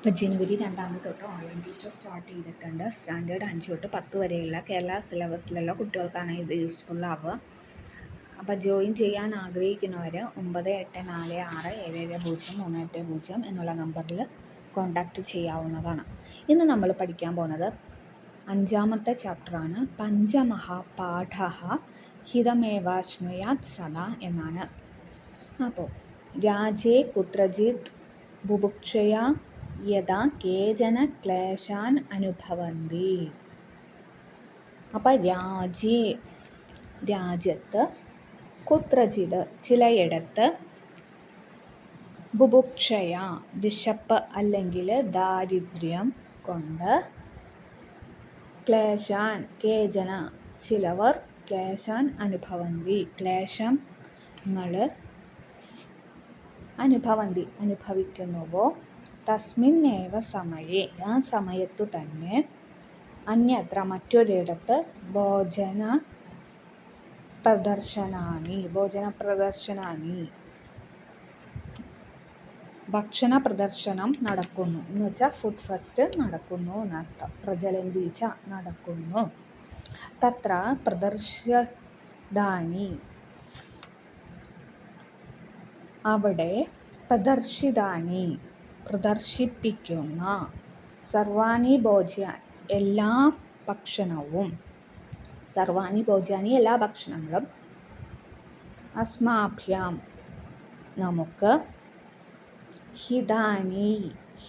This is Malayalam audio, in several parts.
ഇപ്പോൾ ജനുവരി 2 തൊട്ട് ഓൺലൈൻ ടീച്ചർ സ്റ്റാർട്ട് ചെയ്തിട്ടുണ്ട്. സ്റ്റാൻഡേർഡ് 5 തൊട്ട് 10 വരെയുള്ള കേരള സിലബസിലുള്ള കുട്ടികൾക്കാണ് ഇത് യൂസ്ഫുൾ ആവുക. അപ്പോൾ ജോയിൻ ചെയ്യാൻ ആഗ്രഹിക്കുന്നവർ 9846770380 എന്നുള്ള നമ്പറിൽ കോൺടാക്റ്റ് ചെയ്യാവുന്നതാണ്. ഇന്ന് നമ്മൾ പഠിക്കാൻ പോകുന്നത് 5ാമത്തെ ചാപ്റ്ററാണ്. പഞ്ചമഹാപാഠ ഹിതമേവാശ്നുയാത് സദാ എന്നാണ്. അപ്പോൾ രാജേ കുത്രജിത് ബുഭുക്ഷയാ യഥാ കേചന ക്ലേശാൻ അനുഭവന്തി. അപ്പം രാജ്യത്ത്, കുത്രജിത് ചിലയിടത്ത്, ബുഭുക്ഷയ വിശപ്പ് അല്ലെങ്കിൽ ദാരിദ്ര്യം കൊണ്ട്, ക്ലേശാൻ കേചന ചിലവർ, ക്ലേശാൻ അനുഭവന്തി ക്ലേശങ്ങൾ അനുഭവിക്കുന്നുവോ, തസ്മിന്നേവ സമയേ ആ സമയത്തു തന്നെ, അന്യത്ര മറ്റൊരിടത്ത്, ഭോജന പ്രദർശനാനി ഭക്ഷണ പ്രദർശനം നടക്കുന്നു എന്ന് വെച്ചാൽ ഫുഡ് ഫെസ്റ്റ് നടക്കുന്നു എന്നർത്ഥം. പ്രചലന്തീച്ച നടക്കുന്നു. തത്ര പ്രദർശിതാനി അവിടെ, പ്രദർശിതാനി പ്രദർശിപ്പിക്കുന്ന, സർവാണി ഭോജ്യാൻ എല്ലാ ഭക്ഷണവും, സർവാണി ഭോജ്യാനി എല്ലാ ഭക്ഷണങ്ങളും, അസ്മാഭ്യാം നമുക്ക്, ഹിതാനി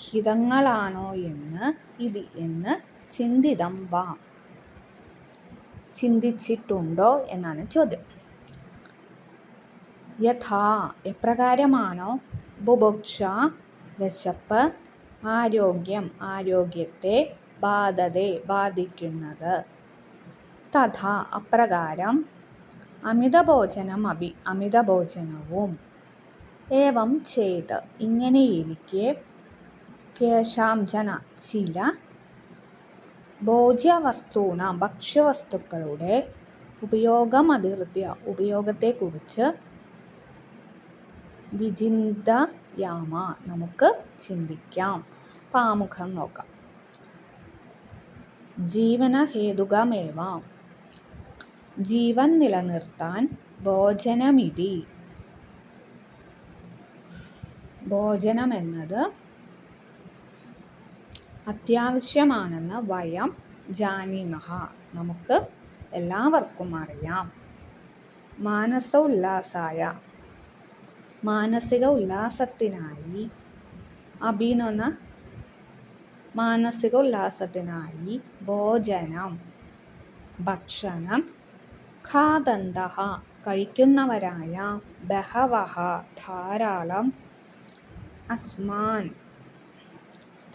ഹിതങ്ങളാണോ എന്ന് ചിന്തിതം വാ ചിന്തിച്ചിട്ടുണ്ടോ എന്നാണ് ചോദ്യം. യഥാ എപ്രകാരമാണോ, ബുഭുക്ഷ വിശപ്പ്, ആരോഗ്യത്തെ, ബാധിക്കുന്നത്, തഥാ അപ്രകാരം, അമിതഭോജനവും, ഏവം ചെയ്ത് ഇങ്ങനെയിരിക്കെ, കേശാംചന ചില, ഭോജ്യവസ്തൂനാം ഭക്ഷ്യവസ്തുക്കളുടെ, ഉപയോഗത്തെക്കുറിച്ച്, വിചിന്തയാമ നമുക്ക് ചിന്തിക്കാം. പാമുഖം നോക്കാം. ജീവനഹേതുകമേവ ജീവൻ നിലനിർത്താൻ, ഭോജനമെന്നത് അത്യാവശ്യമാണെന്ന് വയം ജാനീമഃ നമുക്ക് എല്ലാവർക്കും അറിയാം. മാനസിക ഉല്ലാസത്തിനായി, ഭക്ഷണം, ഖാദന്തഃ കഴിക്കുന്നവരായ, ബഹവഃ ധാരാളം,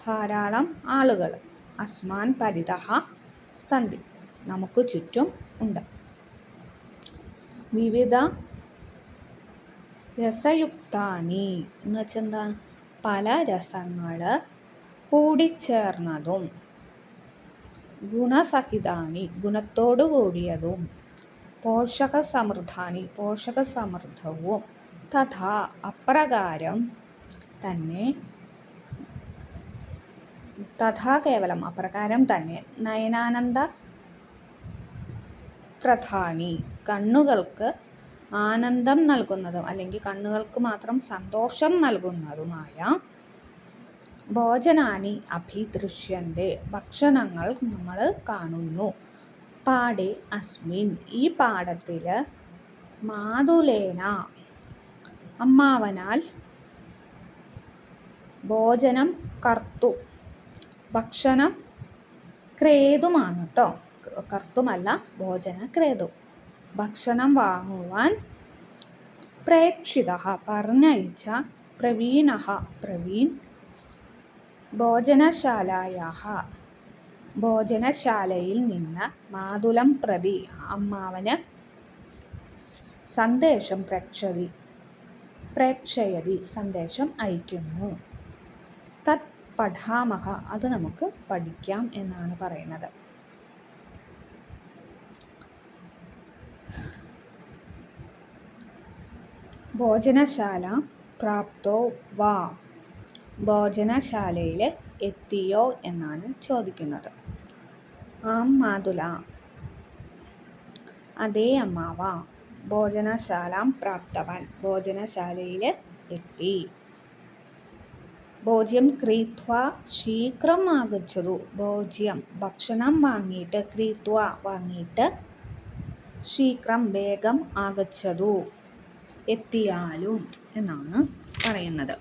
ധാരാളം ആളുകൾ, അസ്മാൻ പരിതഃ സന്തി നമുക്ക് ചുറ്റും ഉണ്ട്. വിവിധ രസയുക്താനി എന്ന് വെച്ചാൽ എന്താണ്, പല രസങ്ങൾ കൂടിച്ചേർന്നതും, ഗുണസഹിതാനി ഗുണത്തോടു കൂടിയതും, പോഷകസമൃദ്ധവും, തഥാ അപ്രകാരം തന്നെ, നയനാനന്ദ പ്രധാനി കണ്ണുകൾക്ക് ആനന്ദം നൽകുന്നതും അല്ലെങ്കിൽ കണ്ണുകൾക്ക് മാത്രം സന്തോഷം നൽകുന്നതുമായ, ഭോജനാനി അഭിദൃശ്യന്തെ ഭക്ഷണങ്ങൾ നമ്മൾ കാണുന്നു. പാഠേ അസ്മിൻ ഈ പാഠത്തിൽ, മാതുലേന അമ്മാവനാൽ, ഭോജനം കർത്തു ഭക്ഷണം ക്രേതുമാണ് കേട്ടോ, കർത്തുമല്ല, ഭോജന ക്രേതു ഭക്ഷണം വാങ്ങുവാൻ, പ്രേക്ഷിതഃ പറഞ്ഞയച്ച, പ്രവീൺ ഭോജനശാലയിൽ നിന്ന്, മാതുലം പ്രതി അമ്മാവന് സന്ദേശം പ്രേക്ഷയതി സന്ദേശം അയക്കുന്നു. തത് പഠാമഹ അത് നമുക്ക് പഠിക്കാം എന്നാണ് പറയുന്നത്. ഭോജനശാല പ്രാപ്തോ വാ ഭോജനശാലയിൽ എത്തിയോ എന്നാണ് ചോദിക്കുന്നത്. ആം മാതുല, അതേ അമ്മാവ. ഭോജനശാലാം പ്രാപ്തവാൻ, ഭോജനശാലയിൽ എത്തി. ഭോജ്യം ക്രീത്വാ ശീഘ്രം ആഗച്ഛതു, ഭോജ്യം ഭക്ഷണം വാങ്ങിയിട്ട്, ക്രീത്വാ വാങ്ങിയിട്ട്, ശീഘ്രം വേഗം, ആഗച്ഛതു എത്തിയാലും എന്നാണ് പറയുന്നത്.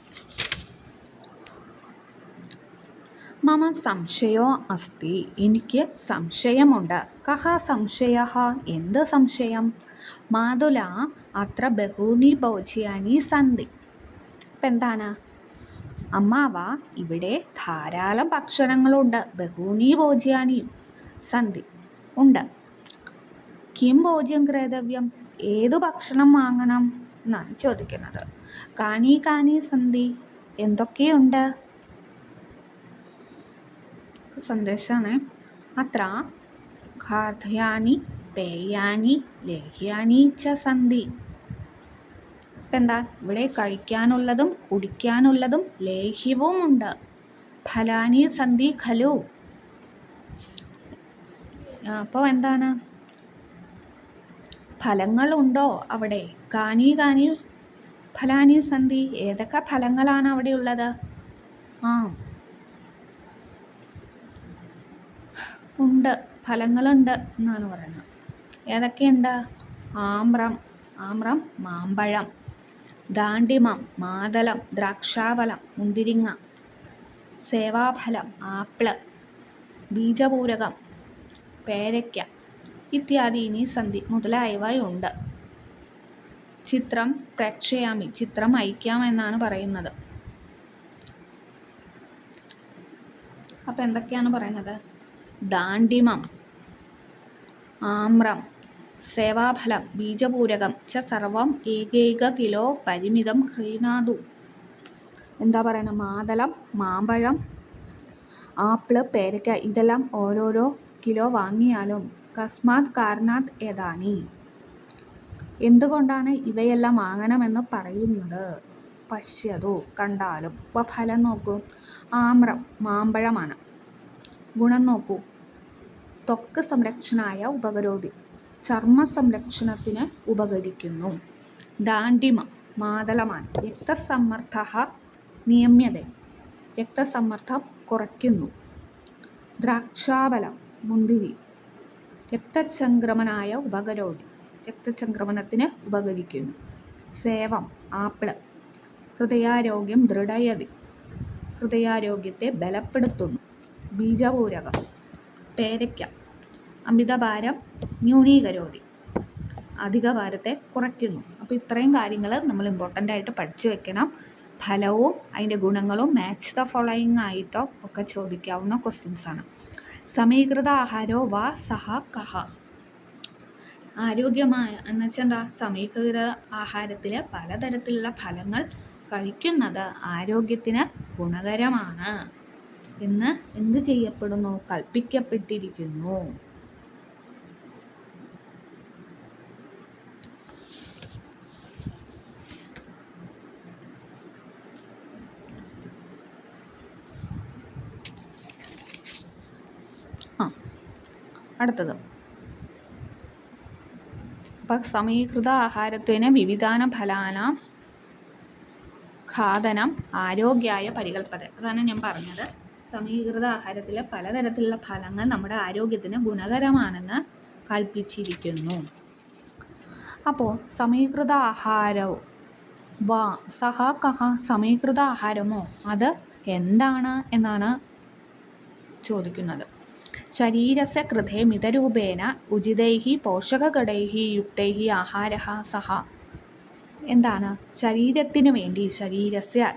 മമ സംശയോ അസ്തി, എനിക്ക് സംശയമുണ്ട്. കഹ സംശയഃ, എന്ത് സംശയം? മാതുല അത്ര ബഹൂനി ഭോജ്യാനി സന്തി. ഇപ്പം എന്താണ്? അമ്മാവ, ഇവിടെ ധാരാളം ഭക്ഷണങ്ങളുണ്ട്. ബഹൂനി ഭോജ്യാനി സന്തി, ഉണ്ട്. കിം ഭോജ്യം ക്രേതവ്യം, ഏതു ഭക്ഷണം വാങ്ങണം എന്നാണ് ചോദിക്കുന്നത്. കാനി കാനി സന്തി, എന്തൊക്കെയുണ്ട്? സന്ദേശമാണ്. അത്ര ഖാദ്യാനി പേയാനി ലേഹ്യാനി ച സന്തി. എന്താ? ഇവിടെ കഴിക്കാനുള്ളതും കുടിക്കാനുള്ളതും ലേഹ്യവും ഉണ്ട്. ഫലാനി സന്തി ഖലു. അപ്പോൾ എന്താണ്? ഫലങ്ങളുണ്ടോ അവിടെ? കാനി കാനി ഫലാനി സന്തി, ഏതൊക്കെ ഫലങ്ങളാണ് അവിടെ ഉള്ളത്? ഉണ്ട്, ഫലങ്ങളുണ്ട് എന്നാണ് പറയുന്നത്. ഏതൊക്കെയുണ്ട്? ആമ്രം, ആമ്രം മാമ്പഴം, ദാണ്ടിമം മാതളം, ദ്രാക്ഷാഫലം മുന്തിരിങ്ങ, സേവാഫലം ആപ്പിള്, ബീജപൂരകം പേരയ്ക്ക ഇത്യാദീനി സന്ധി, മുതലായവയുണ്ട്. ചിത്രം പ്രേക്ഷയാമി, ചിത്രം അയക്കാമെന്നാണ് പറയുന്നത്. അപ്പം എന്തൊക്കെയാണ് പറയുന്നത്? ദാണ്ടിമം, ആമ്രം, സേവാഫലം, ബീജപൂരകം ച സർവം ഏകൈക കിലോ പരിമിതം ക്രീണാതു. എന്താ പറയുന്നത്? മാതളം, മാമ്പഴം, ആപ്പിള്, പേരയ്ക്ക ഇതെല്ലാം ഓരോരോ കിലോ വാങ്ങിയാലും. കസ്മാത് കാരണാത് ഏതാനി, എന്തുകൊണ്ടാണ് ഇവയെല്ലാം വാങ്ങണമെന്ന് പറയുന്നത്? പശ്യതു, കണ്ടാലും. അപ്പോൾ ഫലം നോക്കൂ. ആമ്രം മാമ്പഴമാണ്. ഗുണം നോക്കൂ. ത്വക്ക് സംരക്ഷണായ ഉപകരോതി, ചർമ്മ സംരക്ഷണത്തിന് ഉപകരിക്കുന്നു. ദാണ്ടിമം മാതളമാണ്. രക്തസമ്മർദ്ദ നിയമ്യത, രക്തസമ്മർദ്ദം കുറയ്ക്കുന്നു. ദ്രാക്ഷാഫലം മുന്തിരി, രക്തചംക്രമണായ ഉപകരോതി, രക്തചംക്രമണത്തിന് ഉപകരിക്കുന്നു. സേവം ആപ്പിള്, ഹൃദയാരോഗ്യം ദൃഢയതി, ഹൃദയാരോഗ്യത്തെ ബലപ്പെടുത്തുന്നു. ബീജപൂരകം പേരയ്ക്ക, അമിതഭാരം ന്യൂനീകരോതി, അധിക ഭാരത്തെ കുറയ്ക്കുന്നു. അപ്പോൾ ഇത്രയും കാര്യങ്ങൾ നമ്മൾ ഇമ്പോർട്ടൻ്റ് ആയിട്ട് പഠിച്ചു വെക്കണം. ഫലവും അതിൻ്റെ ഗുണങ്ങളും മാച്ച് ദ ഫോളോയിങ് ആയിട്ടോ ഒക്കെ ചോദിക്കാവുന്ന ക്വസ്റ്റ്യൻസ് ആണ്. സമീകൃത ആഹാരോ വാ സഹ കഹ, ആരോഗ്യമായ എന്നുവെച്ചാൽ എന്താ? സമീകൃത ആഹാരത്തിൽ പലതരത്തിലുള്ള ഫലങ്ങൾ കഴിക്കുന്നത് ആരോഗ്യത്തിന് ഗുണകരമാണ് എന്ന് എന്ത് ചെയ്യപ്പെടുന്നു? കൽപ്പിക്കപ്പെട്ടിരിക്കുന്നു. അടുത്തത്, അപ്പം സമീകൃത ആഹാരത്തിന് വിവിധാന ഫലാനാം ഖാദനം ആരോഗ്യായ പരികൽപ്പത. അതാണ് ഞാൻ പറഞ്ഞത്. സമീകൃത ആഹാരത്തിൽ പലതരത്തിലുള്ള ഫലങ്ങൾ നമ്മുടെ ആരോഗ്യത്തിന് ഗുണകരമാണെന്ന് കൽപ്പിച്ചിരിക്കുന്നു. അപ്പോൾ സമീകൃത ആഹാരവും വാ സഹ കഹ, സമീകൃത ആഹാരമോ അത് എന്താണ് എന്നാണ് ചോദിക്കുന്നത്. ശരീരസ്യ കൃതേ മിതരൂപേണ ഉചിതൈഃ പോഷകഘടൈഃ യുക്തൈഃ ആഹാരഃ സഹ. എന്താണ്? ശരീരത്തിന് വേണ്ടി,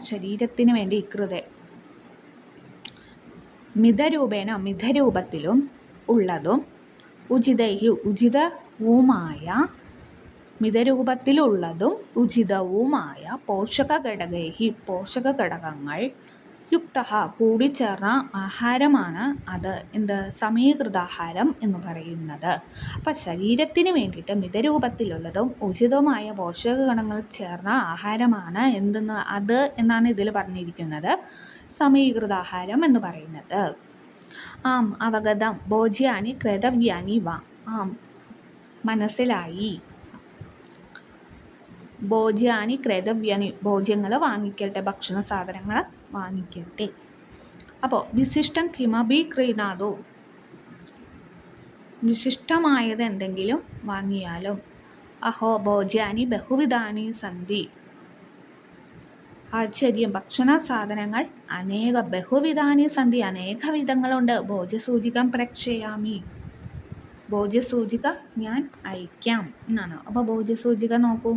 ശരീരത്തിന് വേണ്ടി കൃതേ മിതരൂപേണ മിതരൂപത്തിലും ഉള്ളതും ഉചിതൈഃ ഉചിതവുമായ, മിതരൂപത്തിലുള്ളതും ഉചിതവുമായ പോഷകഘടകൈഃ പോഷകഘടകങ്ങൾ യുക്തഃ കൂടിച്ചേർന്ന ആഹാരമാണ് അത് എന്ത് സമീകൃതാഹാരം എന്ന് പറയുന്നത്. അപ്പം ശരീരത്തിന് വേണ്ടിയിട്ട് മിതരൂപത്തിലുള്ളതും ഉചിതവുമായ പോഷകഗണങ്ങൾ ചേർന്ന ആഹാരമാണ് എന്തെന്ന് അത് എന്നാണ് ഇതിൽ പറഞ്ഞിരിക്കുന്നത് സമീകൃതാഹാരം എന്ന് പറയുന്നത്. ആം അവഗതം ഭോജ്യാനി ക്രേതവ്യാനി വ. ആം മനസ്സിലായി. ഭോജ്യാനി ക്രേതവ്യാനി ഭോജ്യങ്ങൾ വാങ്ങിക്കട്ടെ, ഭക്ഷണ സാധനങ്ങൾ വാങ്ങിക്കട്ടെ. അപ്പോൾ വിശിഷ്ടം കിമപി ക്രീണാതോ വിശിഷ്ടമായത് എന്തെങ്കിലും വാങ്ങിയാലും. അഹോ ഭോജ്യാനി ബഹുവിധാനി സന്തി ആശ്ചര്യം, ഭക്ഷണ സാധനങ്ങൾ ബഹുവിധാനി സന്ധി അനേക വിധങ്ങളുണ്ട്. ഭോജ്യസൂചികം പ്രേക്ഷയാമി ഭോജ്യസൂചിക ഞാൻ അയക്കാം എന്നാണ്. അപ്പോൾ ഭോജ്യസൂചിക നോക്കൂ.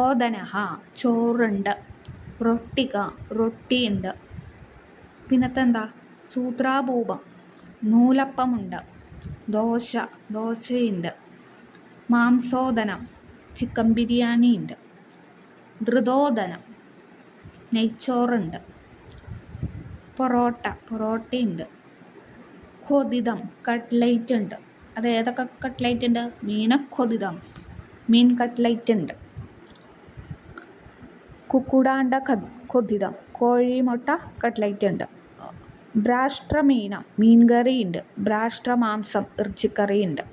ഓദനഹ ചോറുണ്ട്, റൊട്ടിക റൊട്ടിയുണ്ട്, പിന്നത്തെന്താ സൂത്രാഭൂപം നൂലപ്പമുണ്ട്, ദോശയുണ്ട്, മാംസോദനം ചിക്കൻ ബിരിയാണി ഉണ്ട്, ധൃതോദനം നെയ്ച്ചോറുണ്ട്, പൊറോട്ടയുണ്ട്, ഖോദിതം കട്ട്ലൈറ്റ് ഉണ്ട്. അത് ഏതൊക്കെ കട്ട്ലൈറ്റ് ഉണ്ട്? മീൻ കട്ട്ലൈറ്റ് ഉണ്ട്, കുക്കുടാണ്ട ഖോദിതം കോഴിമുട്ട കട്ട്ലൈറ്റ് ഉണ്ട്, മീൻകറി ഉണ്ട്, മാംസം ഇറച്ചിക്കറി ഉണ്ട്.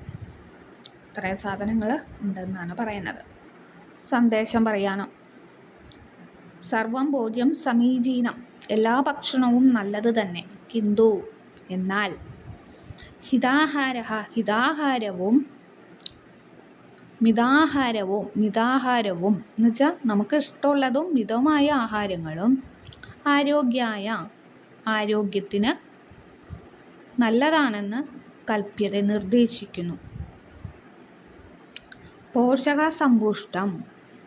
ഇത്രയും സാധനങ്ങൾ ഉണ്ടെന്നാണ് പറയുന്നത്. സന്ദേശം പറയാനോ സർവം ഭോജ്യം സമീചീനം എല്ലാ ഭക്ഷണവും നല്ലത് തന്നെ. കിന്തു എന്നാൽ ഹിതാഹാരവും മിതാഹാരവും എന്ന് വെച്ചാൽ നമുക്ക് ഇഷ്ടമുള്ളതും മിതമായ ആഹാരങ്ങളും ആരോഗ്യത്തിന് നല്ലതാണെന്ന് കൽപ്യത നിർദ്ദേശിക്കുന്നു.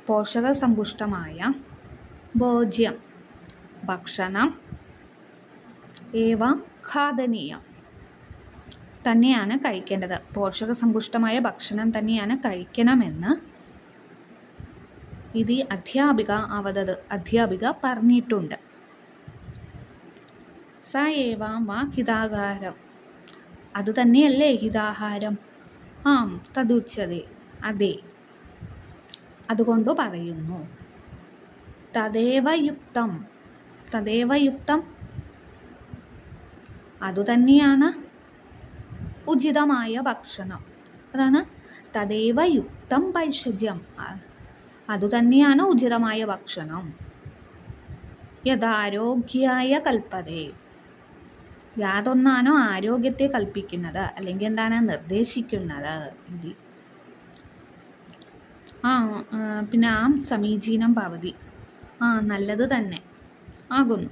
പോഷകസമ്പുഷ്ടമായ ഭോജ്യം ഭക്ഷണം ഏവം ഖാദനീയം തന്നെയാണ് കഴിക്കേണ്ടത്. പോഷകസമ്പുഷ്ടമായ ഭക്ഷണം തന്നെയാണ് കഴിക്കണമെന്ന് ഇത് അധ്യാപിക പറഞ്ഞിട്ടുണ്ട്. സ ഏവാം വാ ഹിതാഹാരം അത് തന്നെയല്ലേ ഹിതാഹാരം. ആം തദുച്യതേ അതെ അതുകൊണ്ട് പറയുന്നു. തദേവ യുക്തം അതുതന്നെയാണ് ഉചിതമായ ഭക്ഷണം. അതാണ് തദേവ യുക്തം ഭൈഷജ്യം അതുതന്നെയാണ് ഉചിതമായ ഭക്ഷണം. യഥാരോഗ്യായ കൽപ്പതേ യാതൊന്നാണോ ആരോഗ്യത്തെ കൽപ്പിക്കുന്നത് അല്ലെങ്കിൽ എന്താണ് നിർദ്ദേശിക്കുന്നത്. ഇത് പിന്നെ ആം സമീചീനം ഭവതി നല്ലത് തന്നെ ആകുന്നു.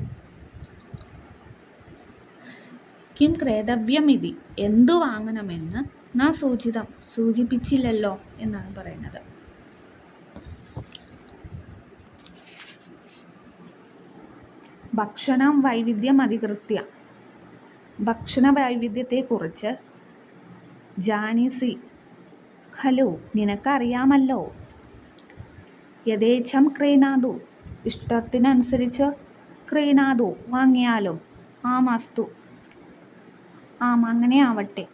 കിം ക്രേതവ്യം ഇതി എന്തു വാങ്ങണമെന്ന് സൂചിപ്പിച്ചില്ലല്ലോ എന്നാണ് പറയുന്നത്. ഭക്ഷണം വൈവിധ്യം അധികൃത്യ ഭക്ഷണ വൈവിധ്യത്തെക്കുറിച്ച് ജാനീസി ഖലു നിനക്കറിയാമല്ലോ. യഥേച്ഛം ക്രീണാതു ഇഷ്ടത്തിനനുസരിച്ച് ക്രീണാതു വാങ്ങിയാലും ആമസ്തു അങ്ങനെ ആവട്ടെ.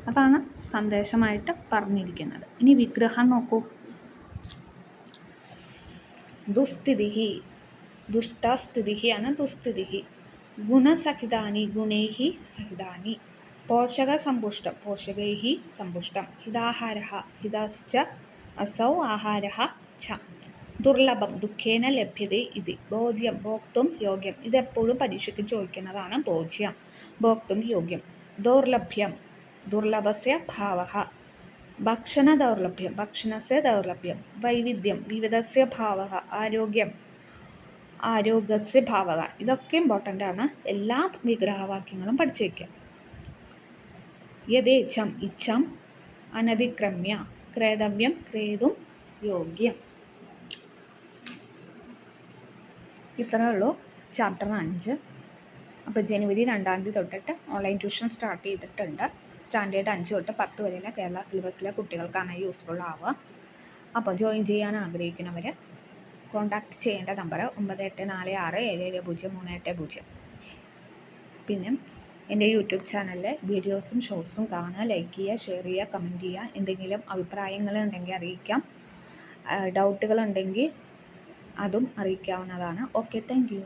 അതാണ് സന്ദേശമായിട്ട് പറഞ്ഞിരിക്കുന്നത്. ഇനി വിഗ്രഹം നോക്കൂ. ദുഷ്ടസ്ഥിതിയാണ് ദുസ്ഥിതി. ഗുണസഹിതാനി ഗുണൈഹി സഹിതാനി പോഷകസമ്പുഷ്ടം പോഷകൈഹി സമ്പുഷ്ടം ഹിതാഹാരഃ ഹിതശ്ച അസൗ ആഹാരഃ ഛ ദുർലഭം ദുഃഖേന ലഭ്യതേ ഇതി ഭോജ്യം ഭോക്തും യോഗ്യം. ഇതെപ്പോഴും പരീക്ഷയ്ക്ക് ചോദിക്കുന്നതാണ്. ഭോജ്യം ഭോക്തും യോഗ്യം. ദൗർലഭ്യം ദുർലഭസ്യ ഭാവഃ ഭക്ഷണസ്യ ദൗർലഭ്യം. വൈവിധ്യം വിവിധസ്യ ഭാവഃ ആരോഗ്യസ്യ ഭാവഃ. ഇതൊക്കെ ഇമ്പോർട്ടൻ്റ് ആണ്. എല്ലാ വിഗ്രഹവാക്യങ്ങളും പഠിച്ചു വയ്ക്കുക. യഥേച്ഛം ഇച്ഛം അനതിക്രമ്യ ക്രേതവ്യം ക്രേതും യോഗ്യം. ഇത്രയേ ഉള്ളൂ ചാപ്റ്റർ 5. അപ്പോൾ ജനുവരി 2 തൊട്ടിട്ട് ഓൺലൈൻ ട്യൂഷൻ സ്റ്റാർട്ട് ചെയ്തിട്ടുണ്ട്. സ്റ്റാൻഡേർഡ് 5 തൊട്ട് 10 വരെയുള്ള കേരള സിലബസിലെ കുട്ടികൾക്കാണ് യൂസ്ഫുൾ ആവുക. അപ്പോൾ ജോയിൻ ചെയ്യാൻ ആഗ്രഹിക്കുന്നവർ കോൺടാക്റ്റ് ചെയ്യേണ്ട നമ്പർ 9846770380. പിന്നെ എൻ്റെ യൂട്യൂബ് ചാനലിലെ വീഡിയോസും ഷോർട്സും കാണുക, ലൈക്ക് ചെയ്യുക, ഷെയർ ചെയ്യുക, കമൻറ്റ് ചെയ്യുക. എന്തെങ്കിലും അഭിപ്രായങ്ങളുണ്ടെങ്കിൽ അറിയിക്കാം, ഡൗട്ടുകളുണ്ടെങ്കിൽ അതും അറിയിക്കാവുന്നതാണ്. Okay, thank you.